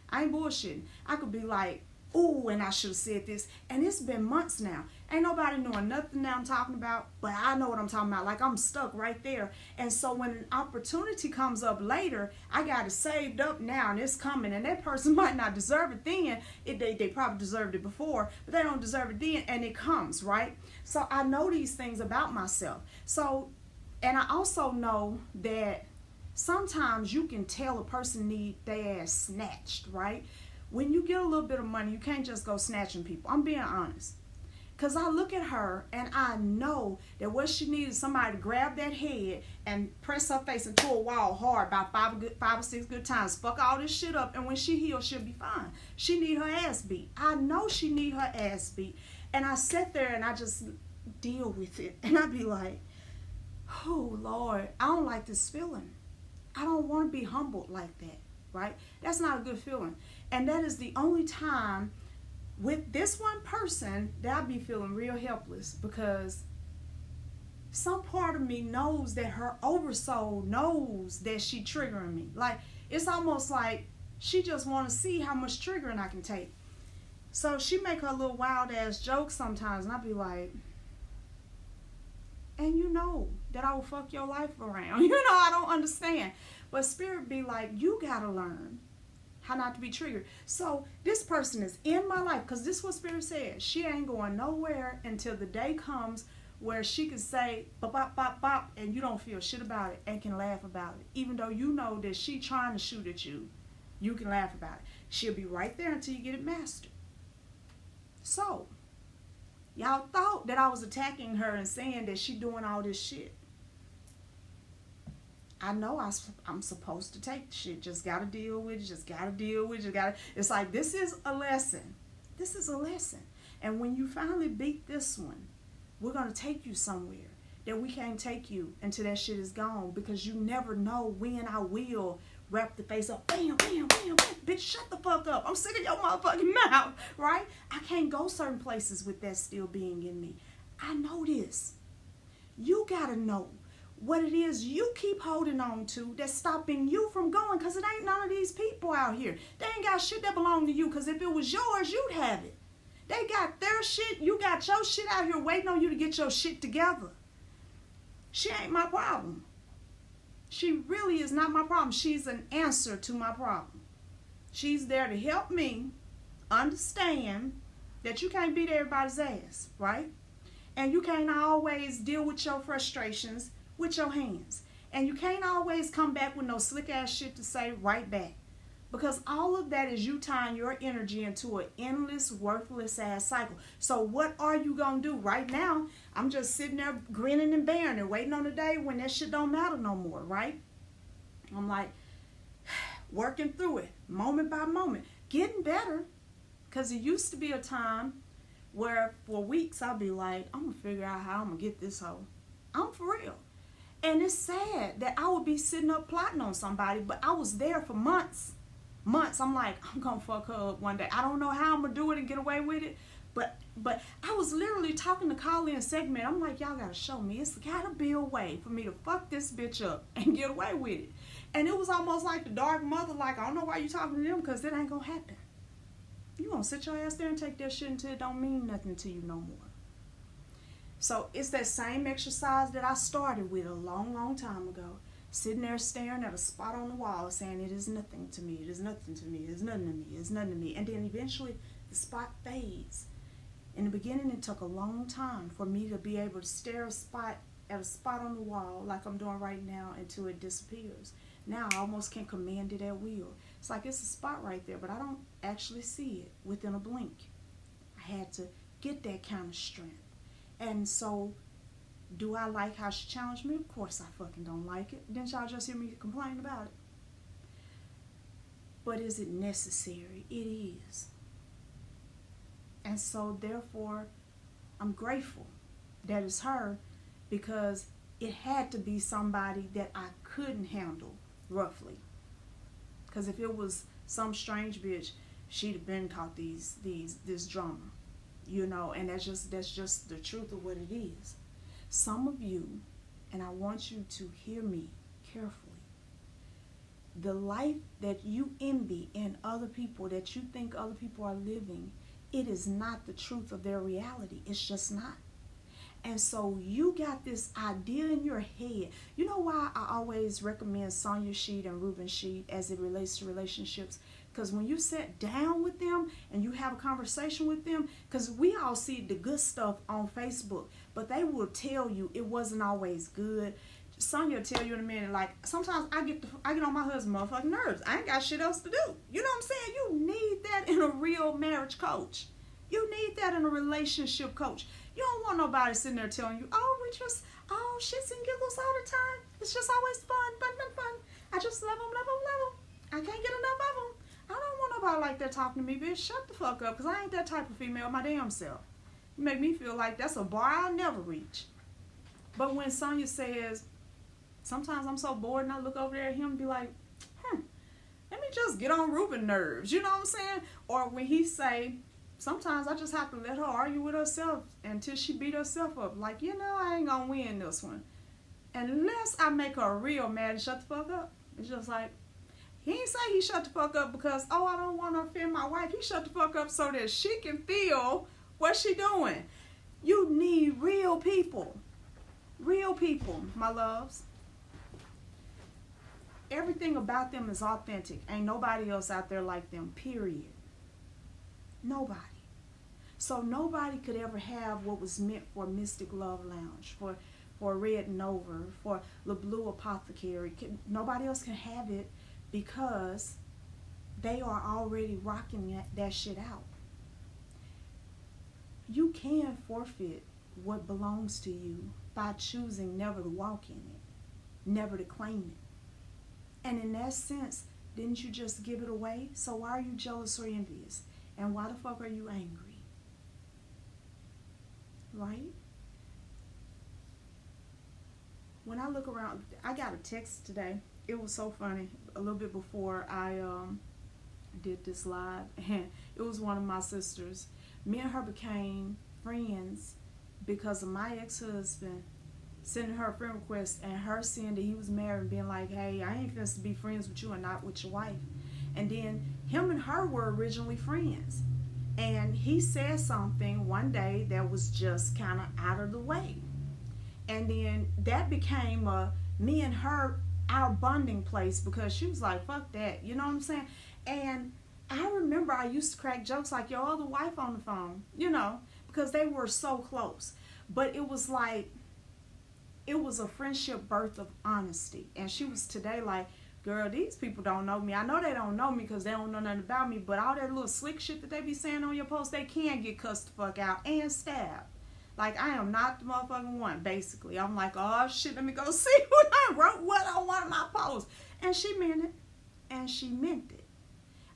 I ain't bullshitting. I could be like, oh, and I should have said this. And it's been months now. Ain't nobody knowing nothing that I'm talking about, but I know what I'm talking about. Like, I'm stuck right there. And so when an opportunity comes up later, I got it saved up now, and it's coming. And that person might not deserve it then. They probably deserved it before, but they don't deserve it then, and it comes, right? So I know these things about myself. So, and I also know that sometimes you can tell a person need their ass snatched, right? When you get a little bit of money, you can't just go snatching people. I'm being honest. Because I look at her and I know that what she needs is somebody to grab that head and press her face into a wall hard about five or six good times. Fuck all this shit up, and when she heals, she'll be fine. She need her ass beat. I know she need her ass beat. And I sit there and I just deal with it. And I be like, oh, Lord, I don't like this feeling. I don't want to be humbled like that, right? That's not a good feeling. And that is the only time with this one person that I be feeling real helpless, because some part of me knows that her oversoul knows that she triggering me. Like, it's almost like she just want to see how much triggering I can take. So she make her little wild ass jokes sometimes, and I be like, and you know that I will fuck your life around. You know, I don't understand. But Spirit be like, you gotta learn how not to be triggered. So this person is in my life, because this is what Spirit said. She ain't going nowhere until the day comes where she can say bop, bop, bop, bop, and you don't feel shit about it and can laugh about it. Even though you know that she trying to shoot at you, you can laugh about it. She'll be right there until you get it mastered. So, y'all thought that I was attacking her and saying that she doing all this shit. I know I'm supposed to take the shit. Just got to deal with it. Just got to deal with it. It's like, this is a lesson. This is a lesson. And when you finally beat this one, we're going to take you somewhere that we can't take you until that shit is gone, because you never know when I will wrap the face up. Bam, bam, bam, bam. Bitch, shut the fuck up. I'm sick of your motherfucking mouth, right? I can't go certain places with that still being in me. I know this. You got to know what it is you keep holding on to that's stopping you from going, because it ain't none of these people out here. They ain't got shit that belong to you, because if it was yours, you'd have it. They got their shit. You got your shit out here waiting on you to get your shit together. She ain't my problem. She really is not my problem. She's an answer to my problem. She's there to help me understand that you can't beat everybody's ass, right? And you can't always deal with your frustrations with your hands. And you can't always come back with no slick ass shit to say right back. Because all of that is you tying your energy into an endless, worthless ass cycle. So what are you going to do? Right now, I'm just sitting there grinning and bearing and waiting on the day when that shit don't matter no more, right? I'm like, working through it, moment by moment, getting better. Because it used to be a time where for weeks I'd be like, I'm going to figure out how I'm going to get this hoe. I'm for real. And it's sad that I would be sitting up plotting on somebody, but I was there for months. Months. I'm like, I'm gonna fuck her up one day. I don't know how I'm gonna do it and get away with it. But I was literally talking to Collie and Segment. I'm like, y'all gotta show me. It's gotta be a way for me to fuck this bitch up and get away with it. And it was almost like the dark mother, like, I don't know why you talking to them, because it ain't gonna happen. You gonna sit your ass there and take that shit until it don't mean nothing to you no more. So it's that same exercise that I started with a long, long time ago. Sitting there staring at a spot on the wall saying, it is nothing to me, it is nothing to me, it is nothing to me, it is nothing to me. And then eventually the spot fades. In the beginning, it took a long time for me to be able to stare at a spot on the wall like I'm doing right now until it disappears. Now I almost can command it at will. It's like it's a spot right there, but I don't actually see it within a blink. I had to get that kind of strength. And so, do I like how she challenged me? Of course I fucking don't like it. Didn't y'all just hear me complain about it? But is it necessary? It is. And so, therefore, I'm grateful that it's her, because it had to be somebody that I couldn't handle roughly. Because if it was some strange bitch, she'd have been caught this drama, you know. And that's just the truth of what it is. Some of you, and I want you to hear me carefully, the life that you envy in other people, that you think other people are living, it is not the truth of their reality. It's just not. And so you got this idea in your head. You know why I always recommend Sonia Sheet and Ruben Sheet as it relates to relationships? Because when you sit down with them and you have a conversation with them, because we all see the good stuff on Facebook, but they will tell you it wasn't always good. Sonia will tell you in a minute, like, sometimes I get on my husband's motherfucking nerves. I ain't got shit else to do. You know what I'm saying? You need that in a real marriage coach. You need that in a relationship coach. You don't want nobody sitting there telling you, oh, shits and giggles all the time. It's just always fun. I just love them. I can't get enough of them. I don't want nobody like that talking to me, bitch. Shut the fuck up, because I ain't that type of female my damn self. You make me feel like that's a bar I'll never reach. But when Sonia says, sometimes I'm so bored and I look over there at him and be like, let me just get on Ruben nerves. You know what I'm saying? Or when he say, sometimes I just have to let her argue with herself until she beat herself up. Like, I ain't gonna win this one. Unless I make her real mad and shut the fuck up. It's just like, he ain't say he shut the fuck up because, I don't want to offend my wife. He shut the fuck up so that she can feel what she doing. You need real people. Real people, my loves. Everything about them is authentic. Ain't nobody else out there like them, period. Nobody. So nobody could ever have what was meant for Mystic Love Lounge, for Red Nova, for Le Blue Apothecary. Nobody else can have it because they are already rocking that shit out. You can forfeit what belongs to you by choosing never to walk in it, never to claim it. And in that sense, didn't you just give it away? So why are you jealous or envious? And why the fuck are you angry? Right? When I look around, I got a text today. It was so funny. A little bit before I did this live, and it was one of my sisters. Me and her became friends because of my ex-husband sending her a friend request and her saying that he was married and being like, hey, I ain't finna be friends with you and not with your wife. And then him and her were originally friends. And he said something one day that was just kind of out of the way. And then that became me and her, our bonding place, because she was like, fuck that. You know what I'm saying? And I remember I used to crack jokes like your other wife on the phone, because they were so close. But it was like, it was a friendship birth of honesty. And she was today like, girl, these people don't know me. I know they don't know me because they don't know nothing about me, but all that little slick shit that they be saying on your post, they can get cussed the fuck out and stabbed. Like, I am not the motherfucking one, basically. I'm like, oh shit, let me go see what I wrote, what on one of my posts. And she meant it. And she meant it.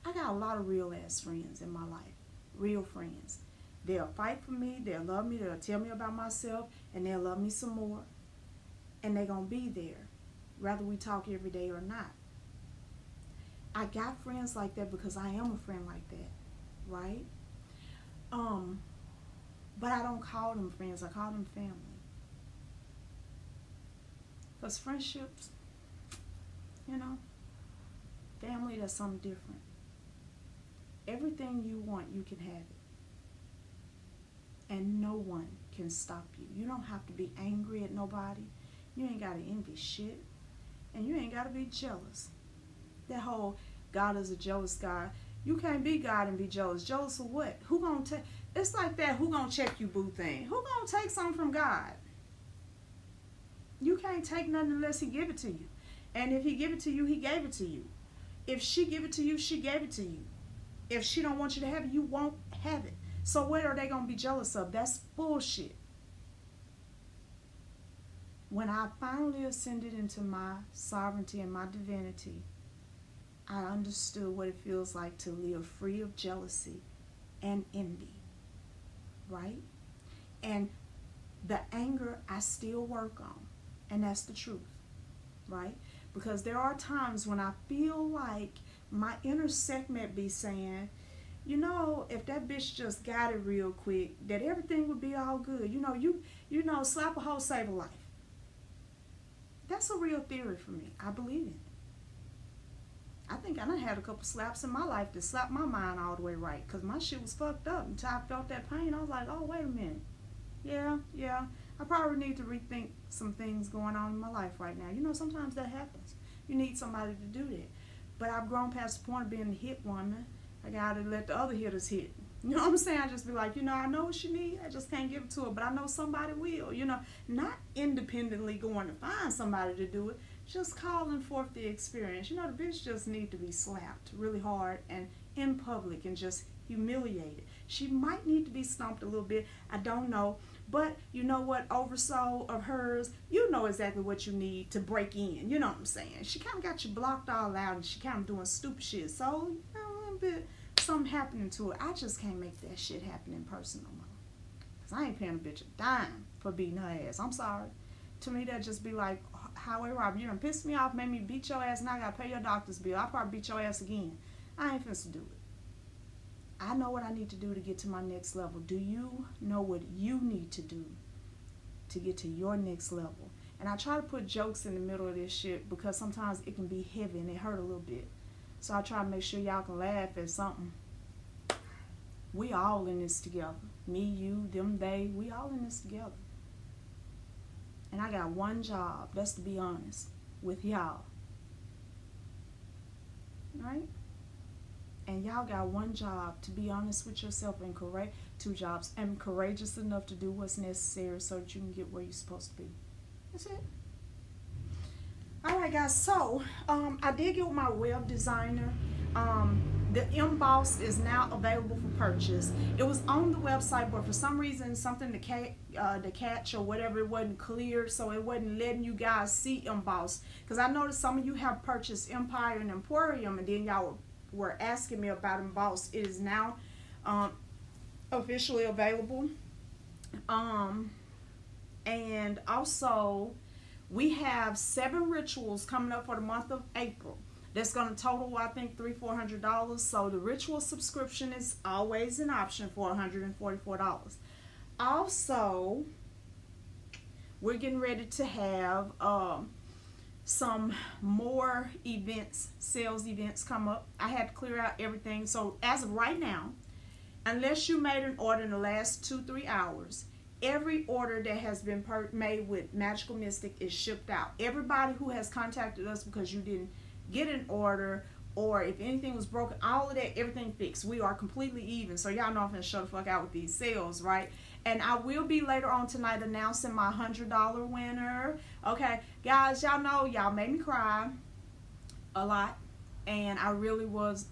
I got a lot of real ass friends in my life. Real friends. They'll fight for me, they'll love me, they'll tell me about myself, and they'll love me some more. and they're going to be there, whether we talk every day or not. I got friends like that because I am a friend like that, right? But I don't call them friends, I call them family. Because friendships, family, that's something different. Everything you want, you can have it. And no one can stop you. You don't have to be angry at nobody. You ain't got to envy shit. And you ain't got to be jealous. That whole God is a jealous God. You can't be God and be jealous. Jealous of what? Who gonna take? It's like that. Who gonna check you, boo thing? Who gonna take something from God? You can't take nothing unless He give it to you. And if He give it to you, He gave it to you. If she give it to you, she gave it to you. If she don't want you to have it, you won't have it. So what are they gonna be jealous of? That's bullshit. When I finally ascended into my sovereignty and my divinity, I understood what it feels like to live free of jealousy and envy, right? And the anger I still work on, and that's the truth, right? Because there are times when I feel like my inner segment be saying, if that bitch just got it real quick, that everything would be all good. Slap a hoe, save a life. That's a real theory for me. I believe in it. I think I done had a couple slaps in my life that slapped my mind all the way right, because my shit was fucked up. Until I felt that pain, I was like, oh, wait a minute. Yeah. I probably need to rethink some things going on in my life right now. Sometimes that happens. You need somebody to do that. But I've grown past the point of being a hit woman. I gotta let the other hitters hit. You know what I'm saying? I just be like, I know what she need. I just can't give it to her. But I know somebody will. Not independently going to find somebody to do it. Just calling forth the experience. The bitch just need to be slapped really hard and in public and just humiliated. She might need to be stomped a little bit. I don't know. But you know what, oversoul of hers, you know exactly what you need to break in. You know what I'm saying? She kind of got you blocked all out and she kind of doing stupid shit. So, a little bit something happening to her. I just can't make that shit happen in person no more. Because I ain't paying a bitch a dime for beating her ass. I'm sorry. To me, that just be like highway robbery. You done pissed me off, made me beat your ass, and I got to pay your doctor's bill. I'll probably beat your ass again. I ain't finna do it. I know what I need to do to get to my next level. Do you know what you need to do to get to your next level? And I try to put jokes in the middle of this shit because sometimes it can be heavy and it hurt a little bit. So I try to make sure y'all can laugh at something. We all in this together. Me, you, them, they. We all in this together. And I got one job. That's to be honest with y'all. Right? And y'all got one job, to be honest with yourself, and two jobs, and courageous enough to do what's necessary so that you can get where you're supposed to be. That's it. All right, guys. So I did get with my web designer. The emboss is now available for purchase. It was on the website, but for some reason, something to catch or whatever, it wasn't clear, so it wasn't letting you guys see emboss. Because I noticed some of you have purchased Empire and Emporium, and then y'all were asking me about emboss. It is now officially available. And also, we have 7 rituals coming up for the month of April. That's going to total, I think, $300-400. So the ritual subscription is always an option for $144. Also, we're getting ready to have some more events, sales events come up. I had to clear out everything. So as of right now, unless you made an order in the last 2-3 hours, every order that has been made with Magical Mystic is shipped out. Everybody who has contacted us because you didn't get an order, or if anything was broken, all of that, everything fixed. We are completely even. So y'all know I'm gonna shut the fuck out with these sales, right? And I will be later on tonight announcing my $100 winner. Okay, guys, y'all know y'all made me cry a lot, and I really was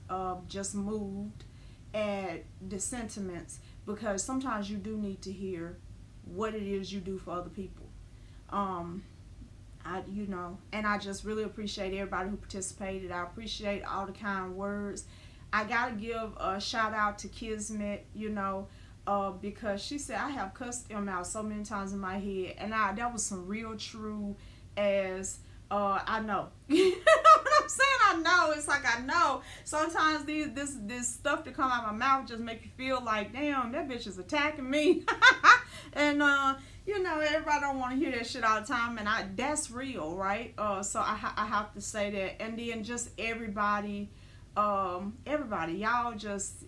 just moved at the sentiments, because sometimes you do need to hear what it is you do for other people. And I just really appreciate everybody who participated. I appreciate all the kind words. I gotta give a shout out to Kismet, because she said I have cussed him out so many times in my head, and that was some real true as I know. You know what I'm saying? I know. It's like I know. Sometimes this stuff to come out of my mouth just make you feel like, damn, that bitch is attacking me. And you know, everybody don't want to hear that shit all the time, and that's real, right? So I have to say that, and then just everybody, y'all just,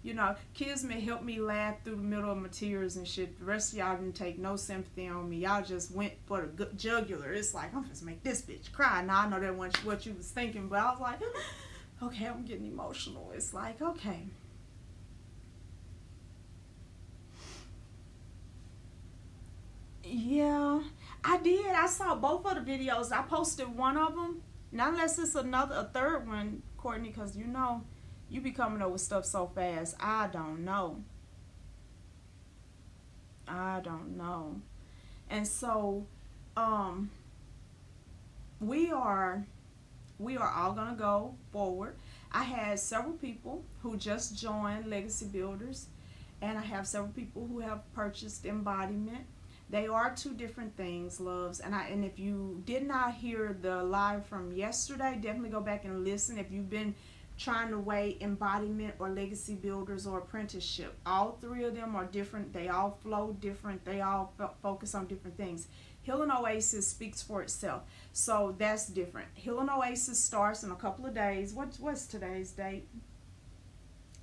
you know, Kismet helped me laugh through the middle of my tears and shit. The rest of y'all didn't take no sympathy on me. Y'all just went for the good jugular. It's like, I'm just make this bitch cry. Now I know that wasn't what you was thinking, but I was like, okay, I'm getting emotional. It's like, okay. Yeah, I did. I saw both of the videos. I posted one of them. Not unless it's a third one, Courtney, because you know, you be coming up with stuff so fast. I don't know. I don't know. And so, um, we are all gonna go forward. I had several people who just joined Legacy Builders, and I have several people who have purchased Embodiment. They are two different things, loves. And if you did not hear the live from yesterday, definitely go back and listen. If you've been trying to weigh Embodiment or Legacy Builders or Apprenticeship, all three of them are different. They all flow different. They all focus on different things. Healing Oasis speaks for itself, so that's different. Healing Oasis starts in a couple of days. What's today's date?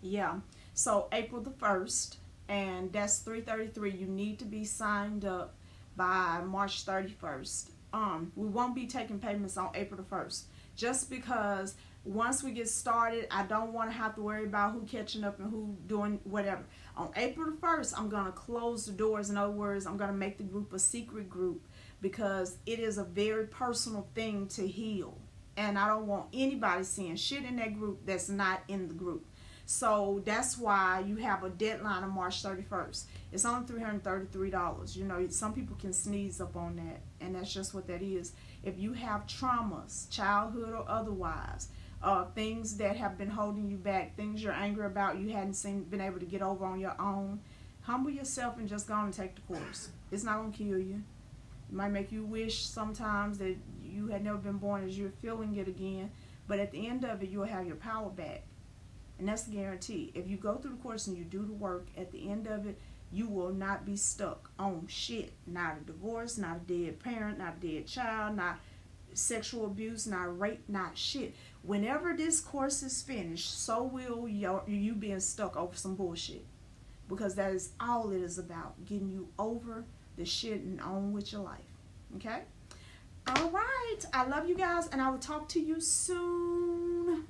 Yeah, so April the 1st, and that's 333. You need to be signed up by March 31st. We won't be taking payments on April the 1st, just because once we get started, I don't want to have to worry about who catching up and who doing whatever. On April the 1st, I'm going to close the doors. In other words, I'm going to make the group a secret group, because it is a very personal thing to heal. And I don't want anybody seeing shit in that group that's not in the group. So that's why you have a deadline of March 31st. It's only $333. You know, some people can sneeze up on that, and that's just what that is. If you have traumas, childhood or otherwise, things that have been holding you back, things you're angry about, you hadn't been able to get over on your own, humble yourself and just go on and take the course. It's not going to kill you. It might make you wish sometimes that you had never been born as you're feeling it again, but at the end of it, you'll have your power back. And that's the guarantee. If you go through the course and you do the work, at the end of it, you will not be stuck on shit. Not a divorce, not a dead parent, not a dead child, not sexual abuse, not rape, not shit. Whenever this course is finished, so will you being stuck over some bullshit. Because that is all it is about, getting you over the shit and on with your life. Okay? All right. I love you guys, and I will talk to you soon.